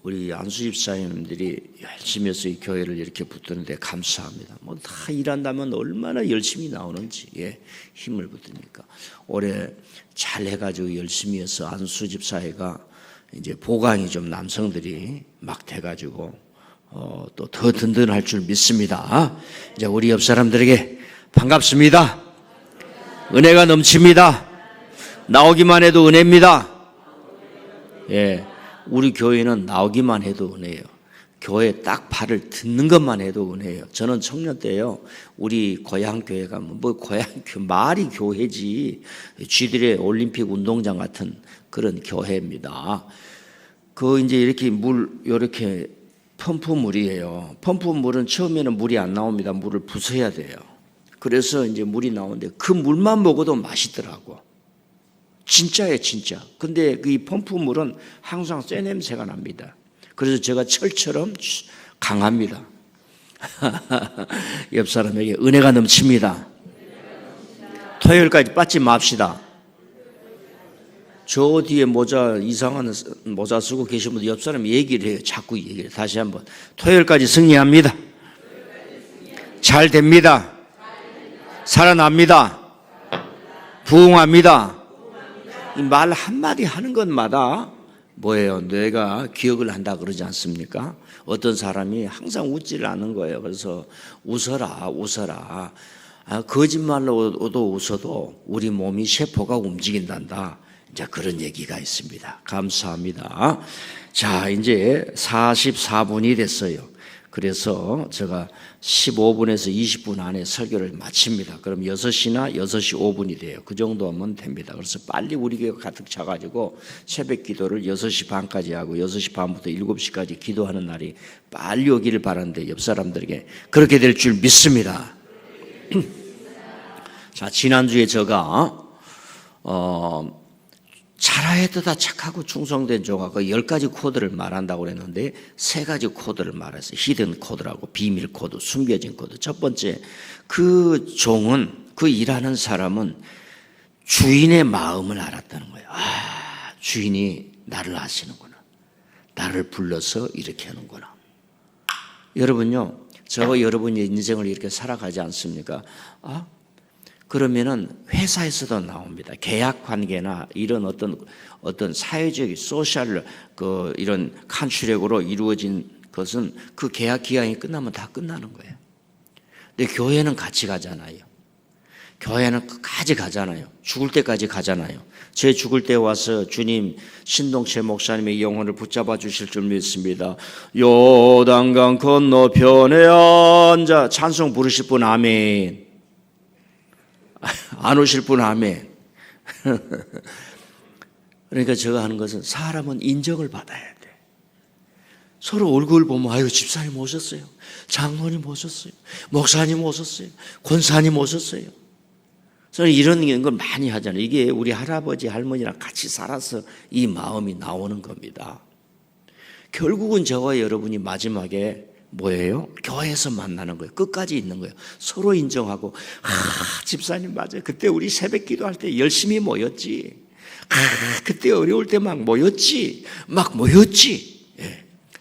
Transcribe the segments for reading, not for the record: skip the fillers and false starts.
우리 안수 집사님들이 열심히 해서 이 교회를 이렇게 붙드는데 감사합니다. 뭐 다 일한다면 얼마나 열심히 나오는지 힘을 붙으니까 올해 잘 해가지고 열심히 해서 안수 집사회가 이제 보강이 좀 남성들이 막 돼가지고 또 더 든든할 줄 믿습니다. 이제 우리 옆 사람들에게 반갑습니다. 은혜가 넘칩니다. 나오기만 해도 은혜입니다. 우리 교회는 나오기만 해도 은혜예요. 교회 딱 발을 듣는 것만 해도 은혜예요. 저는 청년 때요, 우리 고향교회가 뭐 고향교 말이 교회지 쥐들의 올림픽 운동장 같은 그런 교회입니다. 그 이제 이렇게 이렇게 펌프물이에요. 펌프물은 처음에는 물이 안 나옵니다. 물을 부숴야 돼요. 그래서 이제 물이 나오는데 그 물만 먹어도 맛있더라고. 진짜예요, 진짜. 근데 이 펌프물은 항상 쇠 냄새가 납니다. 그래서 제가 철처럼 강합니다. 옆 사람에게 은혜가 넘칩니다. 토요일까지 빠지 맙시다. 저 뒤에 이상한 모자 쓰고 계신 분들 옆 사람이 얘기를 해요. 자꾸 얘기를 해요. 다시 한번. 토요일까지 승리합니다. 잘 됩니다. 살아납니다. 부흥합니다. 이 말 한마디 하는 것마다 뭐예요? 내가 기억을 한다 그러지 않습니까? 어떤 사람이 항상 웃지를 않는 거예요. 그래서 웃어라. 거짓말로도 웃어도 우리 몸이 세포가 움직인단다. 이제 그런 얘기가 있습니다. 감사합니다. 자, 이제 44분이 됐어요. 그래서 제가 15분에서 20분 안에 설교를 마칩니다. 그럼 6시나 6시 5분이 돼요. 그 정도면 됩니다. 그래서 빨리 우리 교회가 가득 차가지고 새벽 기도를 6시 반까지 하고 6시 반부터 7시까지 기도하는 날이 빨리 오기를 바라는데 옆 사람들에게 그렇게 될 줄 믿습니다. 자, 지난주에 제가 잘하였다 착하고 충성된 종아 그 10가지 코드를 말한다고 그랬는데 3가지 코드를 말했어요. 히든 코드라고 비밀 코드, 숨겨진 코드. 첫 번째, 그 종은, 그 일하는 사람은 주인의 마음을 알았다는 거예요. 주인이 나를 아시는구나. 나를 불러서 이렇게 하는구나. 여러분요, 여러분의 인생을 이렇게 살아가지 않습니까? 그러면은 회사에서도 나옵니다. 계약 관계나 이런 어떤 사회적인 소셜 이런 컨트랙으로 이루어진 것은 그 계약 기간이 끝나면 다 끝나는 거예요. 근데 교회는 같이 가잖아요. 교회는 끝까지 가잖아요. 죽을 때까지 가잖아요. 제 죽을 때 와서 주님 신동철 목사님의 영혼을 붙잡아 주실 줄 믿습니다. 요단강 건너편에 앉아 찬송 부르실 분 아멘. 안 오실 분 아멘. 그러니까 제가 하는 것은 사람은 인정을 받아야 돼. 서로 얼굴 보면 아유 집사님 오셨어요. 장로님 오셨어요. 목사님 오셨어요. 권사님 오셨어요. 저는 이런 걸 많이 하잖아요. 이게 우리 할아버지 할머니랑 같이 살아서 이 마음이 나오는 겁니다. 결국은 저와 여러분이 마지막에 뭐예요? 교회에서 만나는 거예요. 끝까지 있는 거예요. 서로 인정하고 집사님 맞아요. 그때 우리 새벽 기도할 때 열심히 모였지. 그때 어려울 때 막 모였지.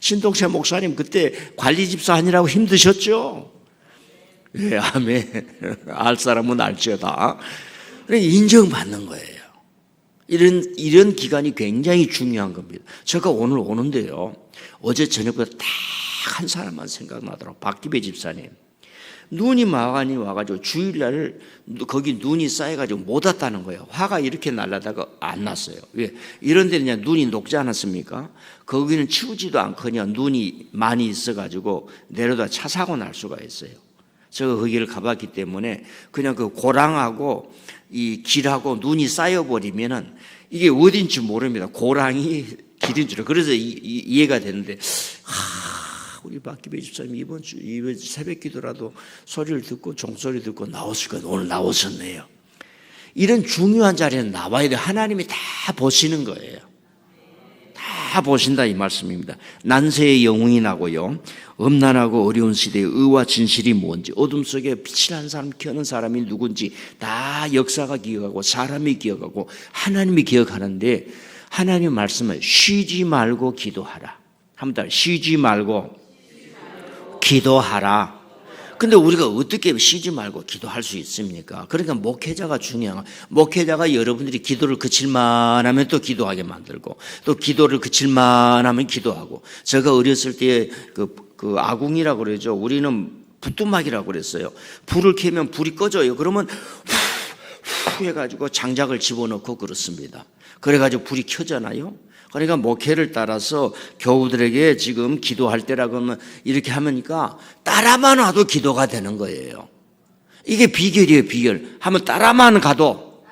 신동철 목사님 그때 관리 집사 하느라고 힘드셨죠? 아멘. 알 사람은 알지어다. 인정받는 거예요. 이런 기간이 굉장히 중요한 겁니다. 제가 오늘 오는데요. 어제 저녁부터 딱 한 사람만 생각나더라고. 박기배 집사님. 눈이 많이 와가지고 주일날 거기 눈이 쌓여가지고 못 왔다는 거예요. 화가 이렇게 날라다가 안 났어요. 왜? 이런 데는 그냥 눈이 녹지 않았습니까? 거기는 치우지도 않거든요. 눈이 많이 있어가지고 내려다 차 사고 날 수가 있어요. 제가 거기를 가봤기 때문에 그냥 그 고랑하고 이 길하고 눈이 쌓여버리면은 이게 어딘지 모릅니다. 고랑이 길인 줄. 그래서 이해가 되는데, 우리 박기배 집사님 이번 새벽 기도라도 소리를 듣고 종소리 듣고 나오실 거예요. 오늘 나오셨네요. 이런 중요한 자리는 나와야 돼요. 하나님이 다 보시는 거예요. 다 보신다 이 말씀입니다. 난세의 영웅이 나고요. 음란하고 어려운 시대의 의와 진실이 뭔지, 어둠 속에 빛을 한 사람 켜는 사람이 누군지 다 역사가 기억하고 사람이 기억하고 하나님이 기억하는데, 하나님 말씀을 쉬지 말고 기도하라. 한번 쉬지 말고 기도하라. 근데 우리가 어떻게 쉬지 말고 기도할 수 있습니까? 그러니까 목회자가 중요한, 목회자가 여러분들이 기도를 그칠만 하면 또 기도하게 만들고, 또 기도를 그칠만 하면 기도하고. 제가 어렸을 때 그 아궁이라고 그러죠. 우리는 부뚜막이라고 그랬어요. 불을 켜면 불이 꺼져요. 그러면 후 해가지고 장작을 집어넣고 그렇습니다. 그래가지고 불이 켜잖아요. 그러니까 목회를 따라서 교우들에게 지금 기도할 때라고 하면 이렇게 하니까 따라만 와도 기도가 되는 거예요. 이게 비결이에요, 비결. 한번 따라만 가도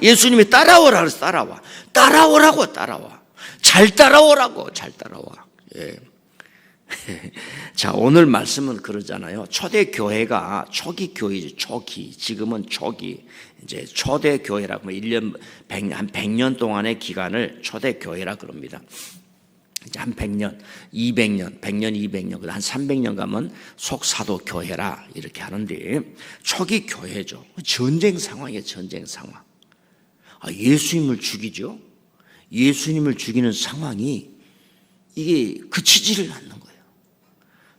예수님이 따라오라 그래서 따라와. 따라오라고 따라와. 잘 따라오라고 잘 따라와. 예. 자, 오늘 말씀은 그러잖아요. 초대교회가 초기 교회죠. 초기. 지금은 초기. 이제 초대교회라고 1년, 한 100년 동안의 기간을 초대교회라 그럽니다. 이제 한 100년, 200년, 100년, 200년, 한 300년 가면 속사도교회라 이렇게 하는데 초기 교회죠. 전쟁 상황이에요, 전쟁 상황. 예수님을 죽이죠. 예수님을 죽이는 상황이 이게 그치지를 않는 거예요.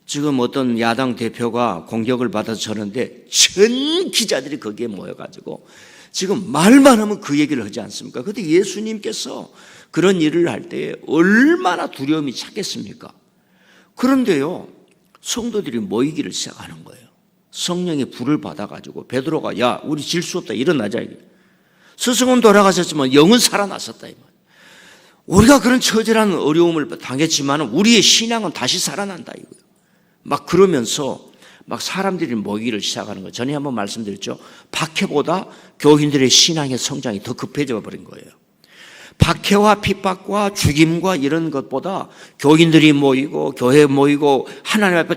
지금 어떤 야당 대표가 공격을 받아서 저는데 전 기자들이 거기에 모여가지고 지금 말만 하면 그 얘기를 하지 않습니까? 그런데 예수님께서 그런 일을 할 때 얼마나 두려움이 찾겠습니까? 그런데요, 성도들이 모이기를 시작하는 거예요. 성령의 불을 받아가지고 베드로가 야, 우리 질 수 없다, 일어나자. 스승은 돌아가셨지만 영은 살아났었다. 우리가 그런 처절한 어려움을 당했지만 우리의 신앙은 다시 살아난다 이거예요. 막 그러면서 막 사람들이 모이기를 시작하는 거예요. 전에 한번 말씀드렸죠. 박해보다 교인들의 신앙의 성장이 더 급해져 버린 거예요. 박해와 핍박과 죽임과 이런 것보다 교인들이 모이고 교회에 모이고 하나님 앞에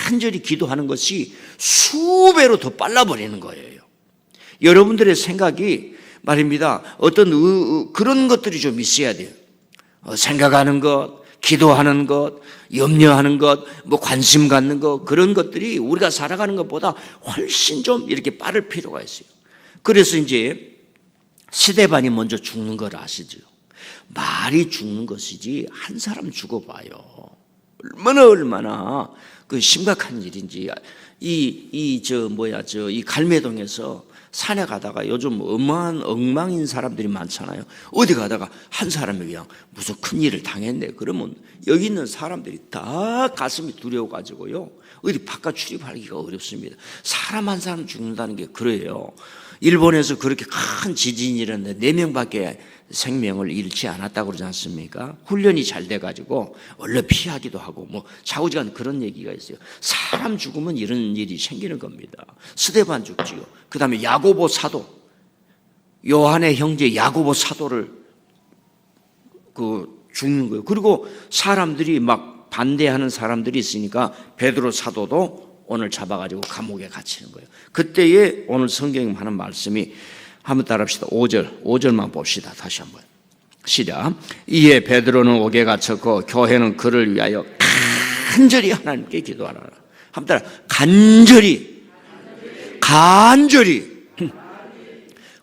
간절히 기도하는 것이 수배로 더 빨라버리는 거예요. 여러분들의 생각이 말입니다. 어떤 그런 것들이 좀 있어야 돼요. 생각하는 것, 기도하는 것, 염려하는 것, 뭐 관심 갖는 것, 그런 것들이 우리가 살아가는 것보다 훨씬 좀 이렇게 빠를 필요가 있어요. 그래서 이제 스데반이 먼저 죽는 걸 아시죠? 말이 죽는 것이지 한 사람 죽어봐요. 얼마나 그 심각한 일인지. 이 갈매동에서 산에 가다가 요즘 엉망인 사람들이 많잖아요. 어디 가다가 한 사람이 그냥 무슨 큰일을 당했네. 그러면 여기 있는 사람들이 다 가슴이 두려워가지고요. 어디 바깥 출입하기가 어렵습니다. 사람 한 사람 죽는다는 게 그래요. 일본에서 그렇게 큰 지진이 일었는데 4명밖에 생명을 잃지 않았다고 그러지 않습니까? 훈련이 잘 돼가지고 얼른 피하기도 하고 뭐 좌우지간 그런 얘기가 있어요. 사람 죽으면 이런 일이 생기는 겁니다. 스데반 죽지요. 그 다음에 야고보 사도, 요한의 형제 야고보 사도를 죽는 거예요. 그리고 사람들이 막 반대하는 사람들이 있으니까 베드로 사도도 오늘 잡아가지고 감옥에 갇히는 거예요. 그때에 오늘 성경이 하는 말씀이 한번 따라합시다. 5절만 봅시다. 다시 한번 시작. 이에 베드로는 옥에 갇혔고 교회는 그를 위하여 간절히 하나님께 기도하라. 한번 따라 간절히.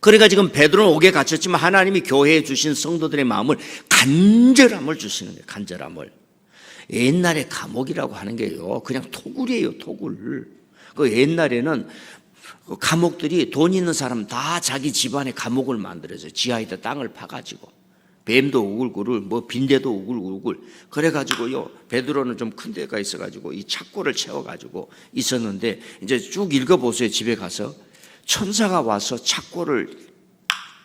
그러니까 지금 베드로는 옥에 갇혔지만 하나님이 교회에 주신 성도들의 마음을 간절함을 주시는 거예요. 간절함을. 옛날에 감옥이라고 하는 게요, 그냥 토굴이에요, 토굴. 그 옛날에는 감옥들이 돈 있는 사람 다 자기 집안에 감옥을 만들어서 지하에다 땅을 파가지고 뱀도 우글우글, 뭐 빈대도 우글우글. 그래가지고요, 베드로는 좀 큰 데가 있어가지고 이 착고를 채워가지고 있었는데 이제 쭉 읽어보세요. 집에 가서 천사가 와서 착고를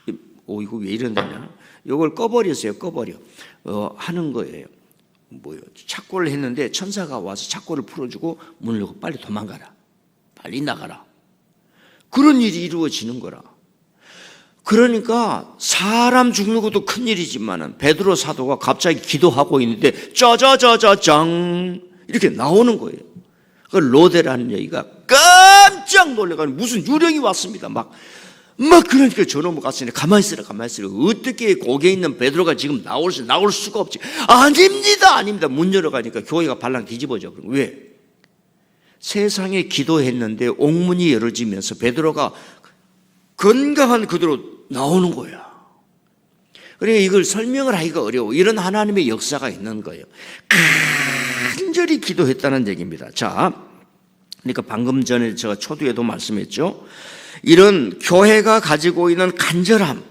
이거 왜 이런다냐? 이걸 꺼버렸어요, 꺼버려. 하는 거예요. 착고를 했는데 천사가 와서 착고를 풀어주고 문을 열고 빨리 도망가라, 빨리 나가라. 그런 일이 이루어지는 거라. 그러니까 사람 죽는 것도 큰일이지만 베드로 사도가 갑자기 기도하고 있는데 짜자자자짱 이렇게 나오는 거예요. 그 로데라는 여기가 깜짝 놀래가지고 무슨 유령이 왔습니다. 막 그러니까 저놈을 갔으니 가만히 있으라. 어떻게 거기에 있는 베드로가 지금 나올 수가 없지. 아닙니다. 문 열어가니까 교회가 발랑 뒤집어져. 왜? 세상에 기도했는데 옥문이 열어지면서 베드로가 건강한 그대로 나오는 거야. 그러니까 이걸 설명을 하기가 어려워. 이런 하나님의 역사가 있는 거예요. 간절히 기도했다는 얘기입니다. 자, 그러니까 방금 전에 제가 초두에도 말씀했죠. 이런 교회가 가지고 있는 간절함,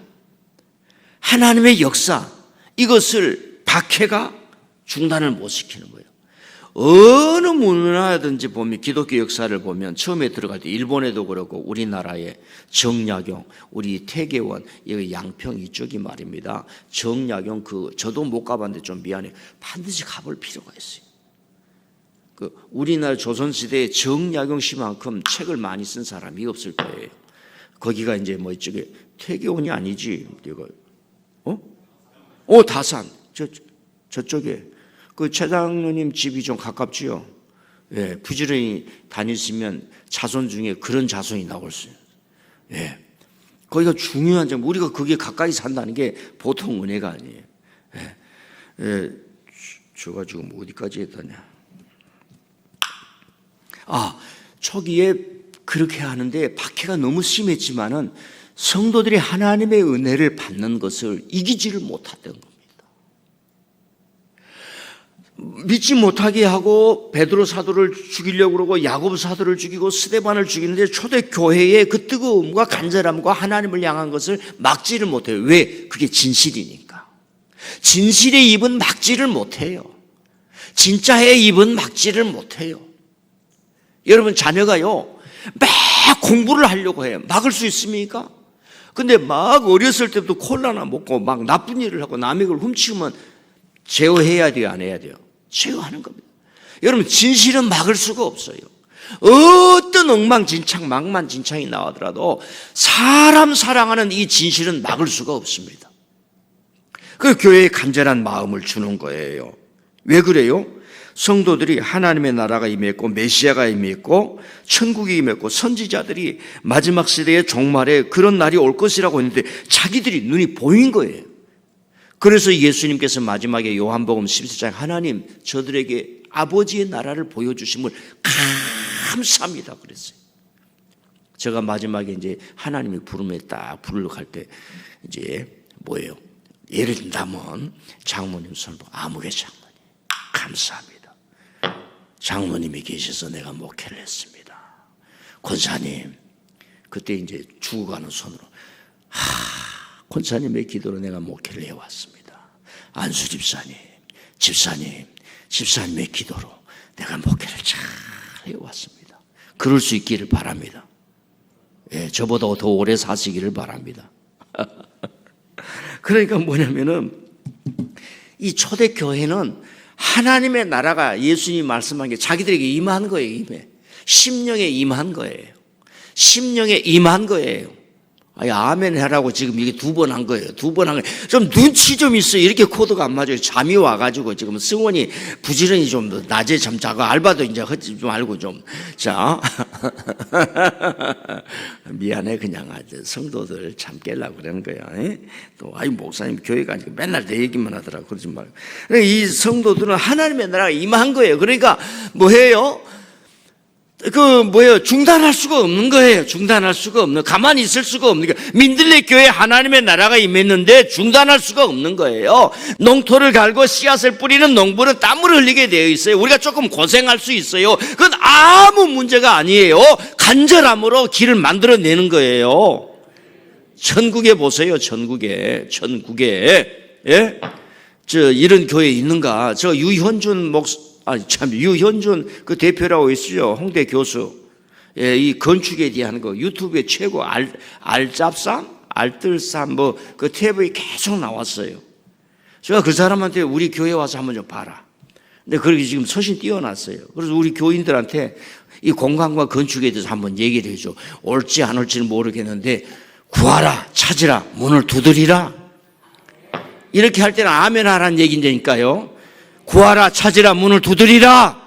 하나님의 역사, 이것을 박해가 중단을 못 시키는 거예요. 어느 문화든지 보면 기독교 역사를 보면 처음에 들어갈 때 일본에도 그렇고 우리나라의 정약용, 우리 태계원, 여기 양평 이쪽이 말입니다. 정약용 저도 못 가봤는데 좀 미안해. 반드시 가볼 필요가 있어요. 우리나라 조선시대에 정약용 씨만큼 책을 많이 쓴 사람이 없을 거예요. 거기가 이제 뭐 이쪽에 태계원이 아니지. 이거 다산 저쪽에 그 최장로님 집이 좀 가깝지요. 예, 부지런히 다니시면 자손 중에 그런 자손이 나올 수 있어요. 예, 거기가 중요한 점. 우리가 거기에 가까이 산다는 게 보통 은혜가 아니에요. 예, 제가 지금 어디까지 했다냐? 초기에 그렇게 하는데 박해가 너무 심했지만은 성도들이 하나님의 은혜를 받는 것을 이기지를 못했던 겁니다. 믿지 못하게 하고 베드로 사도를 죽이려고 그러고 야고보 사도를 죽이고 스데반을 죽이는데 초대교회의 그 뜨거움과 간절함과 하나님을 향한 것을 막지를 못해요. 왜? 그게 진실이니까. 진실의 입은 막지를 못해요. 진짜의 입은 막지를 못해요. 여러분 자녀가요 막 공부를 하려고 해요. 막을 수 있습니까? 근데 막 어렸을 때부터 콜라나 먹고 막 나쁜 일을 하고 남의 걸 훔치면 제어해야 돼요, 안 해야 돼요? 제어하는 겁니다. 여러분 진실은 막을 수가 없어요. 어떤 엉망진창 망만진창이 나오더라도 사람 사랑하는 이 진실은 막을 수가 없습니다. 그 교회에 간절한 마음을 주는 거예요. 왜 그래요? 성도들이 하나님의 나라가 임했고 메시아가 임했고 천국이 임했고 선지자들이 마지막 시대의 종말에 그런 날이 올 것이라고 했는데 자기들이 눈이 보인 거예요. 그래서 예수님께서 마지막에 요한복음 14장 하나님 저들에게 아버지의 나라를 보여주심을 감사합니다 그랬어요. 제가 마지막에 이제 하나님이 부름에 딱 부르러 갈 때 이제 뭐예요? 예를 든다면 장모님 손을 보고 아무개 장모님 감사합니다. 장모님이 계셔서 내가 목회를 했습니다. 권사님 그때 이제 죽어가는 손으로 권사님의 기도로 내가 목회를 해왔습니다. 안수 집사님의 기도로 내가 목회를 잘 해왔습니다. 그럴 수 있기를 바랍니다. 예, 저보다 더 오래 사시기를 바랍니다. 그러니까 뭐냐면은 이 초대교회는 하나님의 나라가 예수님이 말씀한 게 자기들에게 임한 거예요. 임해. 심령에 임한 거예요. 심령에 임한 거예요. 아멘 하라고 지금 이게 2번 한 거예요. 2번 한 거예요. 좀 눈치 좀 있어요. 이렇게 코드가 안 맞아요. 잠이 와가지고 지금 승원이 부지런히 좀 낮에 잠 자고 알바도 이제 하지 좀 알고 좀. 자. 미안해. 그냥 아주 성도들 잠 깨려고 그러는 거야. 또, 목사님 교회 가니까 맨날 내 얘기만 하더라고. 그러지 말고. 이 성도들은 하나님의 나라가 임한 거예요. 그러니까 뭐 해요? 중단할 수가 없는 거예요. 중단할 수가 없는, 가만히 있을 수가 없는 거예요. 민들레 교회에 하나님의 나라가 임했는데 중단할 수가 없는 거예요. 농토를 갈고 씨앗을 뿌리는 농부는 땀을 흘리게 되어 있어요. 우리가 조금 고생할 수 있어요. 그건 아무 문제가 아니에요. 간절함으로 길을 만들어내는 거예요. 천국에 보세요. 천국에. 예? 이런 교회 있는가? 유현준 유현준 그 대표라고 있어요. 홍대 교수. 예, 이 건축에 대한 거 유튜브에 최고 알뜰삼 그 탭에 계속 나왔어요. 제가 그 사람한테 우리 교회 와서 한번 좀 봐라. 근데 그렇게 지금 서신 띄워놨어요. 그래서 우리 교인들한테 이 공간과 건축에 대해서 한번 얘기를 해줘. 올지 안 올지는 모르겠는데 구하라, 찾으라, 문을 두드리라. 이렇게 할 때는 아멘 하라는 얘기인데니까요. 구하라, 찾으라, 문을 두드리라.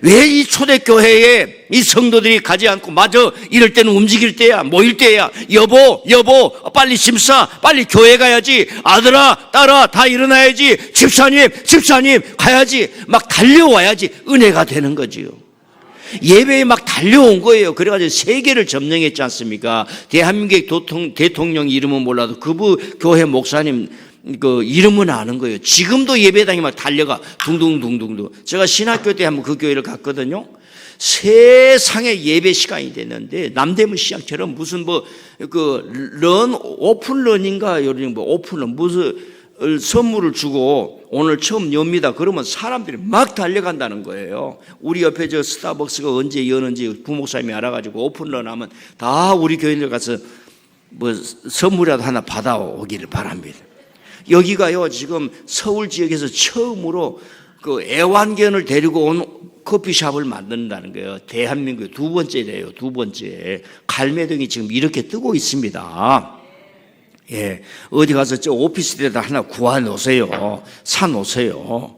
왜 이 초대교회에 이 성도들이 가지 않고 마저 이럴 때는 움직일 때야, 모일 때야. 여보, 빨리 집사, 빨리 교회 가야지. 아들아, 딸아, 다 일어나야지. 집사님, 가야지. 막 달려와야지. 은혜가 되는 거지요. 예배에 막 달려온 거예요. 그래가지고 세계를 점령했지 않습니까? 대한민국 대통령 이름은 몰라도 그부 교회 목사님 그 이름은 아는 거예요. 지금도 예배당에 막 달려가 둥둥둥둥둥. 제가 신학교 때 한번 그 교회를 갔거든요. 세상에 예배 시간이 됐는데 남대문 시장처럼 무슨 오픈런인가 요런 오픈런 무슨 선물을 주고 오늘 처음 엽니다. 그러면 사람들이 막 달려간다는 거예요. 우리 옆에 저 스타벅스가 언제 여는지 부목사님이 알아가지고 오픈런 하면 다 우리 교인들 가서 선물이라도 하나 받아오기를 바랍니다. 여기가요, 지금 서울 지역에서 처음으로 그 애완견을 데리고 온 커피숍을 만든다는 거예요. 대한민국의 두 번째래요. 두 번째. 갈매등이 지금 이렇게 뜨고 있습니다. 예. 어디 가서 저 오피스텔에다 하나 구워 놓으세요. 사 놓으세요.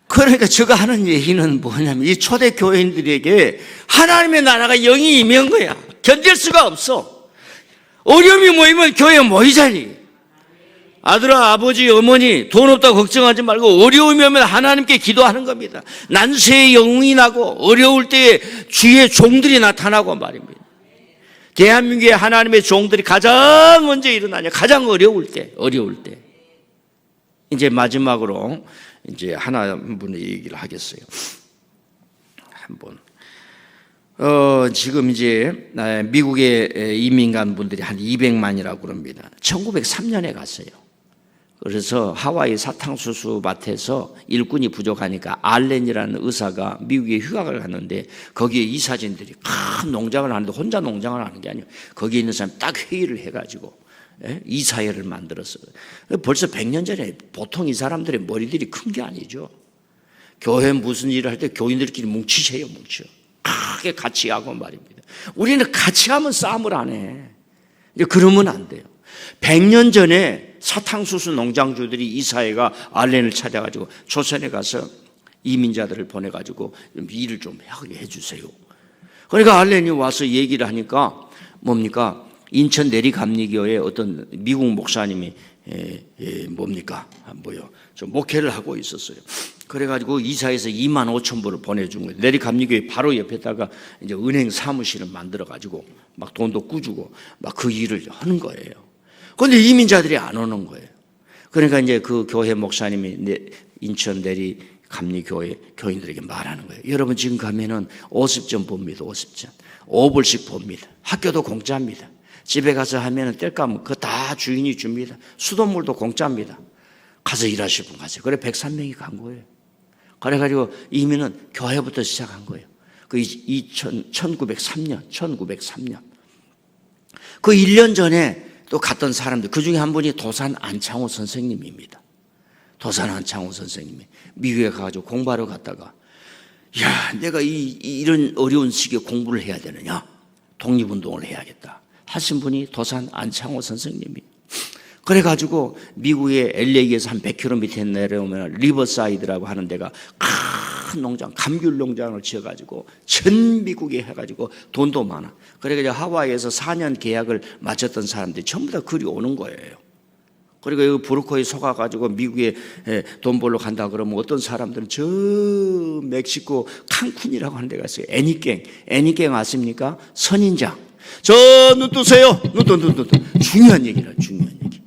그러니까 제가 하는 얘기는 뭐냐면 이 초대 교인들에게 하나님의 나라가 영이 임한 거야. 견딜 수가 없어. 어려움이 모이면 교회에 모이자니. 아들아, 아버지, 어머니 돈 없다고 걱정하지 말고 어려움이 오면 하나님께 기도하는 겁니다. 난세의 영웅이 나고 어려울 때에 주의 종들이 나타나고 말입니다. 대한민국의 하나님의 종들이 가장 먼저 일어나냐? 가장 어려울 때. 이제 마지막으로 이제 한 분의 얘기를 하겠어요. 지금 이제 미국에 이민 간 분들이 한 200만이라고 그럽니다. 1903년에 갔어요. 그래서 하와이 사탕수수 밭에서 일꾼이 부족하니까 알렌이라는 의사가 미국에 휴학을 갔는데 거기에 이사진들이 큰 농장을 하는데 혼자 농장을 하는 게 아니에요. 거기에 있는 사람이 딱 회의를 해가지고 이사회를 만들었어요. 벌써 100년 전에 보통 이 사람들의 머리들이 큰 게 아니죠. 교회 무슨 일을 할 때 교인들끼리 뭉치세요. 크게 같이 하고 말입니다. 우리는 같이 하면 싸움을 안 해. 그러면 안 돼요. 100년 전에 사탕수수 농장주들이 이사회가 알렌을 찾아가지고 조선에 가서 이민자들을 보내가지고 일을 좀 하게 해주세요. 그러니까 알렌이 와서 얘기를 하니까 뭡니까? 인천 내리감리교회 어떤 미국 목사님이 좀 목회를 하고 있었어요. 그래가지고 이사에서 2만 5천 불을 보내준 거예요. 내리감리교회 바로 옆에다가 이제 은행 사무실을 만들어가지고 막 돈도 꾸주고 막 그 일을 하는 거예요. 그런데 이민자들이 안 오는 거예요. 그러니까 이제 그 교회 목사님이 인천 내리 감리교회 교인들에게 말하는 거예요. 여러분 지금 가면은 50전 봅니다. 50전. 5불씩 봅니다. 학교도 공짜입니다. 집에 가서 하면은 뗄감 그거 다 주인이 줍니다. 수돗물도 공짜입니다. 가서 일하실 분 가세요. 그래 103명이 간 거예요. 그래가지고 이민은 교회부터 시작한 거예요. 그 1903년. 그 1년 전에 또 갔던 사람들, 그 중에 한 분이 도산 안창호 선생님입니다. 도산 안창호 선생님이 미국에 가가지고 공부하러 갔다가, 야, 내가 이런 어려운 시기에 공부를 해야 되느냐? 독립운동을 해야겠다. 하신 분이 도산 안창호 선생님이. 그래가지고 미국의 LA에서 한 100km 내려오면 리버사이드라고 하는 데가 큰 농장, 감귤 농장을 지어가지고 전 미국에 해가지고 돈도 많아. 그래가지고 하와이에서 4년 계약을 마쳤던 사람들이 전부 다 그리 오는 거예요. 그리고 여기 브로커에 속아가지고 미국에 돈 벌러 간다 그러면 어떤 사람들은 저 멕시코 칸쿤이라고 하는 데가 있어요. 애니갱 아십니까? 선인장. 저 눈 뜨세요. 눈. 중요한 얘기라, 중요한 얘기.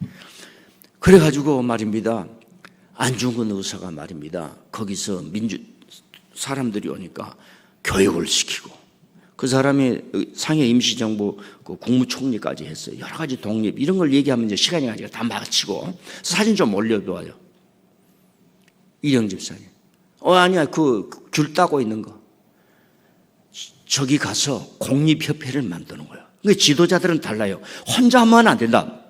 그래가지고 말입니다. 안중근 의사가 말입니다. 거기서 사람들이 오니까 교육을 시키고 그 사람이 상해 임시정부 그 국무총리까지 했어요. 여러 가지 독립 이런 걸 얘기하면 이제 시간이 가니까 다 마치고 사진 좀 올려둬요. 이영 집사님. 아니야 그 귤 따고 있는 거. 저기 가서 공립협회를 만드는 거예요. 그러니까 지도자들은 달라요. 혼자 하면 안 된다.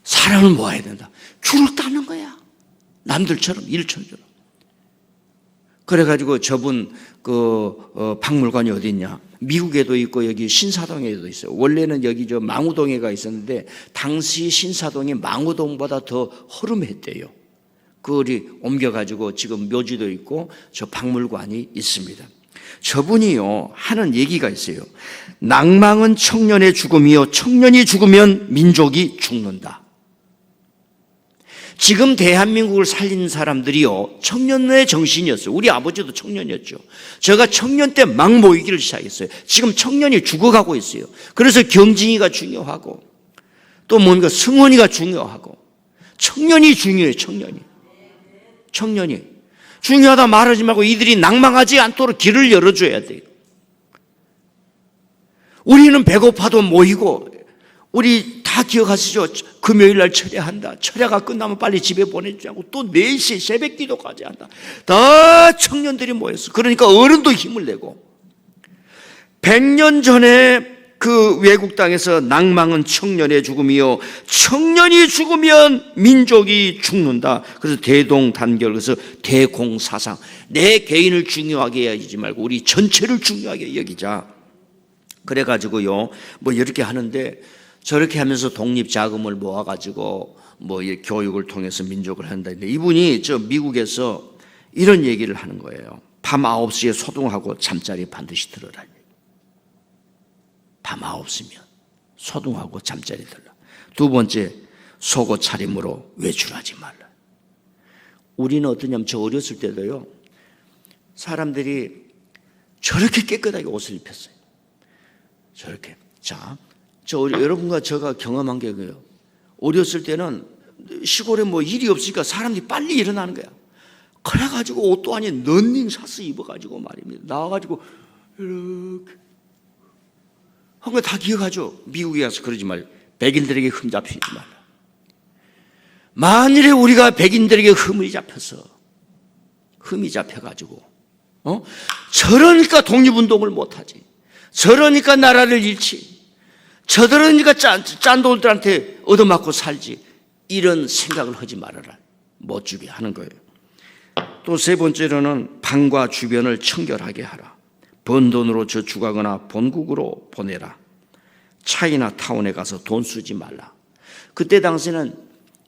사람을 모아야 된다. 귤을 따는 거야. 남들처럼 일천처럼. 그래가지고 저분 박물관이 어디 있냐? 미국에도 있고 여기 신사동에도 있어요. 원래는 여기 저 망우동에가 있었는데 당시 신사동이 망우동보다 더 허름했대요. 그걸 옮겨가지고 지금 묘지도 있고 저 박물관이 있습니다. 저분이요 하는 얘기가 있어요. 낭망은 청년의 죽음이요 청년이 죽으면 민족이 죽는다. 지금 대한민국을 살린 사람들이요, 청년의 정신이었어요. 우리 아버지도 청년이었죠. 제가 청년 때 막 모이기를 시작했어요. 지금 청년이 죽어가고 있어요. 그래서 경진이가 중요하고 또 뭔가 승원이가 중요하고 청년이 중요해요. 청년이 중요하다 말하지 말고 이들이 낭망하지 않도록 길을 열어줘야 돼요. 우리는 배고파도 모이고, 우리 다 기억하시죠? 금요일 날 철야한다. 철야가 끝나면 빨리 집에 보내주자고 또 4시에 새벽 기도까지 한다. 다 청년들이 모였어. 그러니까 어른도 힘을 내고. 100년 전에 그 외국 땅에서 낭망은 청년의 죽음이요, 청년이 죽으면 민족이 죽는다. 그래서 대동단결, 그래서 대공사상. 내 개인을 중요하게 여기지 말고 우리 전체를 중요하게 여기자. 그래가지고요, 뭐 이렇게 하는데, 저렇게 하면서 독립자금을 모아가지고 뭐 교육을 통해서 민족을 한다는데, 이분이 저 미국에서 이런 얘기를 하는 거예요. 밤 9시에 소등하고 잠자리 반드시 들어라. 밤 9시면 소등하고 잠자리 들라. 두 번째, 속옷 차림으로 외출하지 말라. 우리는 어떠냐면, 저 어렸을 때도요, 사람들이 저렇게 깨끗하게 옷을 입혔어요. 저렇게. 자, 여러분과 제가 경험한 게 그래요. 어렸을 때는 시골에 뭐 일이 없으니까 사람들이 빨리 일어나는 거야. 그래가지고 옷도 아닌 런닝 샷스 입어가지고 말입니다. 나와가지고 이렇게 한 거 다 기억하죠? 미국에 가서 그러지 말고 백인들에게 흠 잡히지 말라. 만일에 우리가 백인들에게 흠이 잡혀가지고 저러니까 독립운동을 못하지, 저러니까 나라를 잃지, 저러니까 짠돌들한테 얻어맞고 살지, 이런 생각을 하지 말아라. 못 주게 하는 거예요. 또 세 번째로는 방과 주변을 청결하게 하라. 번 돈으로 저축하거나 본국으로 보내라. 차이나 타운에 가서 돈 쓰지 말라. 그때 당시는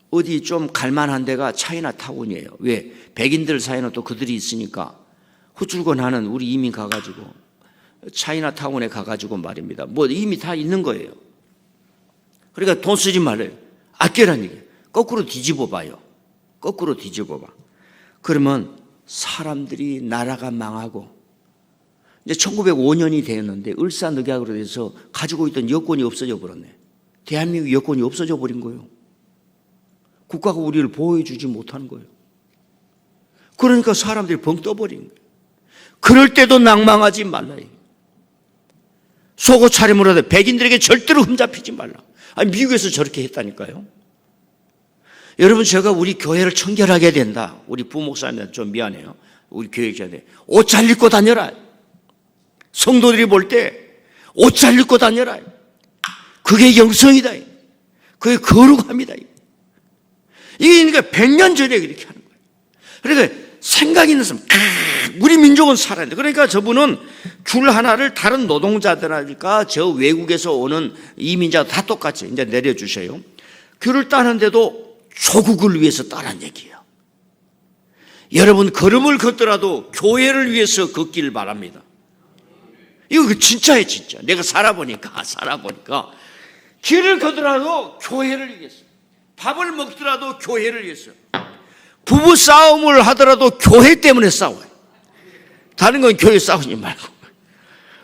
어디 좀 갈만한 데가 차이나 타운이에요. 왜? 백인들 사이는 또 그들이 있으니까 후줄근하는 우리 이민 가가지고 차이나 타운에 가가지고 말입니다. 뭐 이미 다 있는 거예요. 그러니까 돈 쓰지 말래요. 아껴라는 얘기예요. 거꾸로 뒤집어 봐요. 거꾸로 뒤집어 봐. 그러면 사람들이, 나라가 망하고, 이제 1905년이 되었는데 을사늑약으로 돼서 가지고 있던 여권이 없어져 버렸네. 대한민국 여권이 없어져 버린 거예요. 국가가 우리를 보호해 주지 못하는 거예요. 그러니까 사람들이 벙 떠버린 거예요. 그럴 때도 낭망하지 말라. 속옷 차림으로 하되 백인들에게 절대로 흠잡히지 말라. 아니, 미국에서 저렇게 했다니까요. 여러분, 제가 우리 교회를 청결하게 된다. 우리 부목사님한테 좀 미안해요. 우리 교회자들 옷 잘 입고 다녀라. 성도들이 볼 때 옷 잘 입고 다녀라. 그게 영성이다. 그게 거룩함이다. 이게 그러니까 100년 전에 그렇게 하는 거예요. 그러니까 생각 있는 사람, 우리 민족은 살아야 돼. 그러니까 저분은 줄 하나를 다른 노동자들하니까 저 외국에서 오는 이민자 다 똑같이 이제 내려주셔요. 귤을 따는데도 조국을 위해서 따란 얘기예요. 여러분, 걸음을 걷더라도 교회를 위해서 걷기를 바랍니다. 이거 진짜예요, 진짜. 내가 살아보니까 길을 걷더라도 교회를 위해서, 밥을 먹더라도 교회를 위해서, 부부 싸움을 하더라도 교회 때문에 싸워요. 다른 건 교회 싸우지 말고.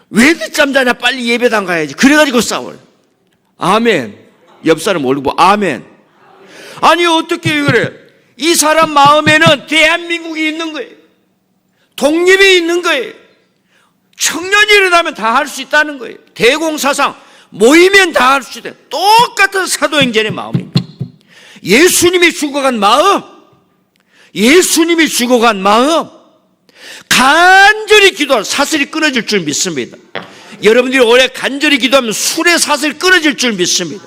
왜 늦잠 자냐, 빨리 예배당 가야지. 그래가지고 싸워요. 아멘. 옆 사람 올리고 아멘. 아니, 어떻게 그래? 이 사람 마음에는 대한민국이 있는 거예요. 독립이 있는 거예요. 청년이 일어나면 다 할 수 있다는 거예요. 대공사상 모이면 다 할 수 있다. 똑같은 사도행전의 마음입니다. 예수님이 죽어간 마음, 간절히 기도하면 사슬이 끊어질 줄 믿습니다. 여러분들이 올해 간절히 기도하면 술의 사슬이 끊어질 줄 믿습니다.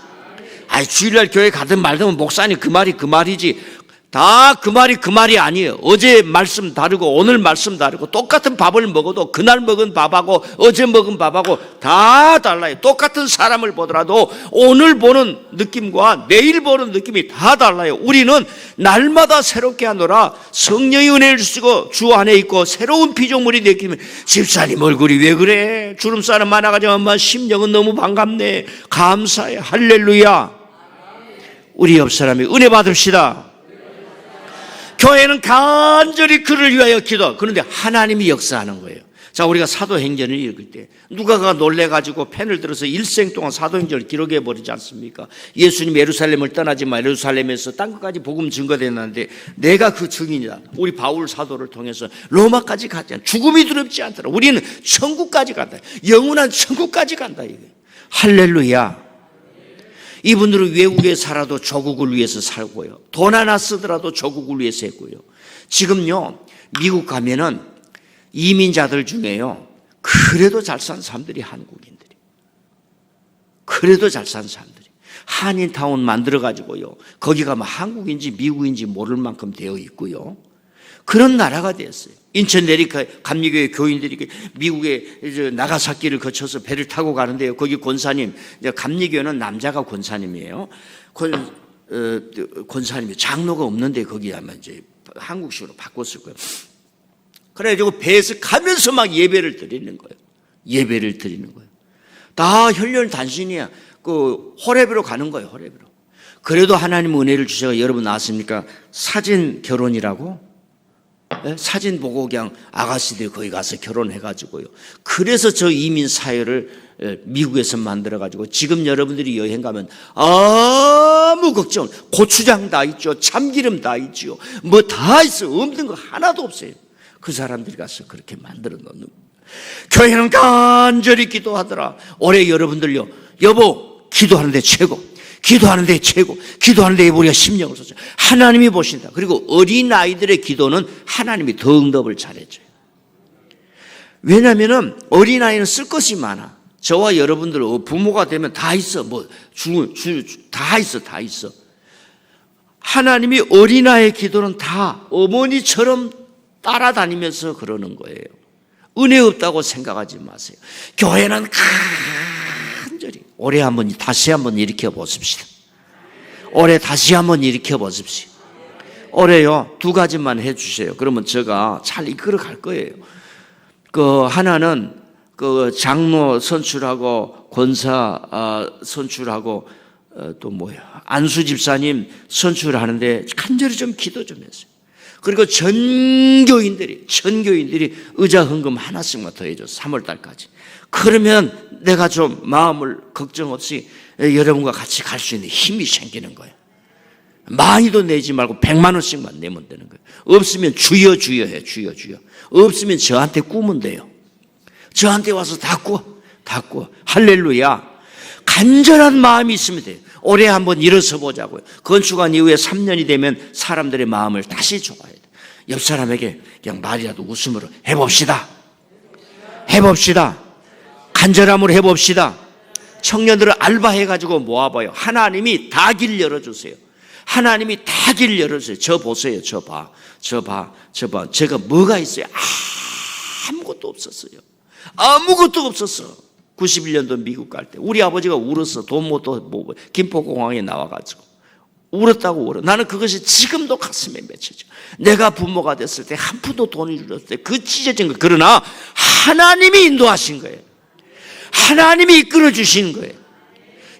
아이, 주일날 교회 가든 말든 목사님 그 말이지. 다 그 말이 아니에요. 어제 말씀 다르고 오늘 말씀 다르고, 똑같은 밥을 먹어도 그날 먹은 밥하고 어제 먹은 밥하고 다 달라요. 똑같은 사람을 보더라도 오늘 보는 느낌과 내일 보는 느낌이 다 달라요. 우리는 날마다 새롭게 하노라. 성령의 은혜를 쓰고 주 안에 있고 새로운 피조물이 느끼면, 집사님 얼굴이 왜 그래? 주름살은 많아가지고 엄마 심령은 너무 반갑네. 감사해. 할렐루야. 우리 옆 사람이 은혜 받읍시다. 교회는 간절히 그를 위하여 기도. 그런데 하나님이 역사하는 거예요. 자, 우리가 사도행전을 읽을 때 누가가 놀래가지고 펜을 들어서 일생 동안 사도행전을 기록해 버리지 않습니까? 예수님 예루살렘을 떠나지 마. 예루살렘에서 땅 끝까지 복음 증거됐는데 내가 그 증인이다. 우리 바울 사도를 통해서 로마까지 가지 않아. 죽음이 두렵지 않더라. 우리는 천국까지 간다. 영원한 천국까지 간다. 이게. 할렐루야. 이분들은 외국에 살아도 조국을 위해서 살고요. 돈 하나 쓰더라도 조국을 위해서 했고요. 지금요, 미국 가면은 이민자들 중에요, 그래도 잘 산 사람들이 한국인들이. 그래도 잘 산 사람들이. 한인타운 만들어가지고요, 거기 가면 한국인지 미국인지 모를 만큼 되어 있고요. 그런 나라가 됐어요. 인천 내리카 감리교회 교인들이 미국에 나가사키를 거쳐서 배를 타고 가는데요. 거기 권사님, 감리교회는 남자가 권사님이에요. 권사님이 장로가 없는데 거기 아마 이제 한국식으로 바꿨을 거예요. 그래가지고 배에서 가면서 막 예배를 드리는 거예요. 예배를 드리는 거예요. 다 혈련 단신이야. 그 호렙으로 가는 거예요. 호렙으로. 그래도 하나님 은혜를 주셔서 여러분 아십니까? 사진 결혼이라고? 네? 사진 보고 그냥 아가씨들이 거기 가서 결혼해가지고요. 그래서 저 이민 사회를 미국에서 만들어가지고 지금 여러분들이 여행 가면 아무 걱정, 고추장 다 있죠. 참기름 다 있죠. 뭐 다 있어. 없는 거 하나도 없어요. 그 사람들이 가서 그렇게 만들어 놓는 거예요. 교회는 간절히 기도하더라. 올해 여러분들요, 여보 기도하는데 최고, 기도하는데 최고, 기도하는데 우리가 심령을 쏟죠. 하나님이 보신다. 그리고 어린아이들의 기도는 하나님이 더 응답을 잘해줘요. 왜냐하면 어린아이는 쓸 것이 많아. 저와 여러분들 부모가 되면 다 있어. 다 있어. 다 있어. 하나님이 어린아이의 기도는 다 어머니처럼 따라다니면서 그러는 거예요. 은혜 없다고 생각하지 마세요. 교회는 간절히 올해 다시 한번 일으켜 보십시다. 올해 다시 한번 일으켜 보십시오. 올해요 2가지만 해주세요. 그러면 제가 잘 이끌어 갈 거예요. 그 하나는 그 장로 선출하고 권사 선출하고 또 안수 집사님 선출하는데 간절히 좀 기도 좀 했어요. 그리고 전교인들이 의자 헌금 하나씩만 더 해줘. 3월 달까지. 그러면 내가 좀 마음을 걱정 없이 여러분과 같이 갈 수 있는 힘이 생기는 거예요. 많이도 내지 말고 100만 원씩만 내면 되는 거예요. 없으면 주여 해. 주여. 없으면 저한테 꾸면 돼요. 저한테 와서 다 꾸어. 할렐루야. 간절한 마음이 있으면 돼요. 올해 한번 일어서 보자고요. 건축한 이후에 3년이 되면 사람들의 마음을 다시 줘야 돼요. 옆 사람에게 그냥 말이라도 웃음으로 해봅시다. 간절함으로 해봅시다. 청년들을 알바해가지고 모아봐요. 하나님이 다 길 열어주세요. 하나님이 다 길 열어주세요. 저 보세요. 저 봐. 제가 뭐가 있어요? 아무것도 없었어. 91년도 미국 갈 때 우리 아버지가 울었어. 돈 못 도 김포공항에 나와가지고 울었다고. 나는 그것이 지금도 가슴에 맺혀져. 내가 부모가 됐을 때 한 푼도 돈을 줄였을 때 그 찢어진 거. 그러나 하나님이 인도하신 거예요. 하나님이 이끌어 주신 거예요.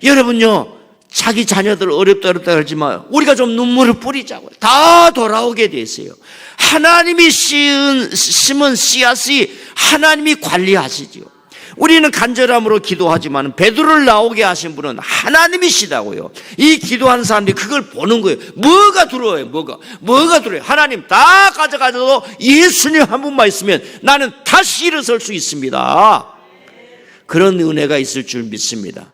여러분요, 자기 자녀들 어렵다 하지만 우리가 좀 눈물을 뿌리자고요. 다 돌아오게 돼 있어요. 하나님이 심은 씨앗이 하나님이 관리하시지요. 우리는 간절함으로 기도하지만 베드로를 나오게 하신 분은 하나님이시다고요. 이 기도하는 사람들이 그걸 보는 거예요. 뭐가 들어와요? 뭐가 들어와요? 하나님 다 가져가도 예수님 한 분만 있으면 나는 다시 일어설 수 있습니다. 그런 은혜가 있을 줄 믿습니다.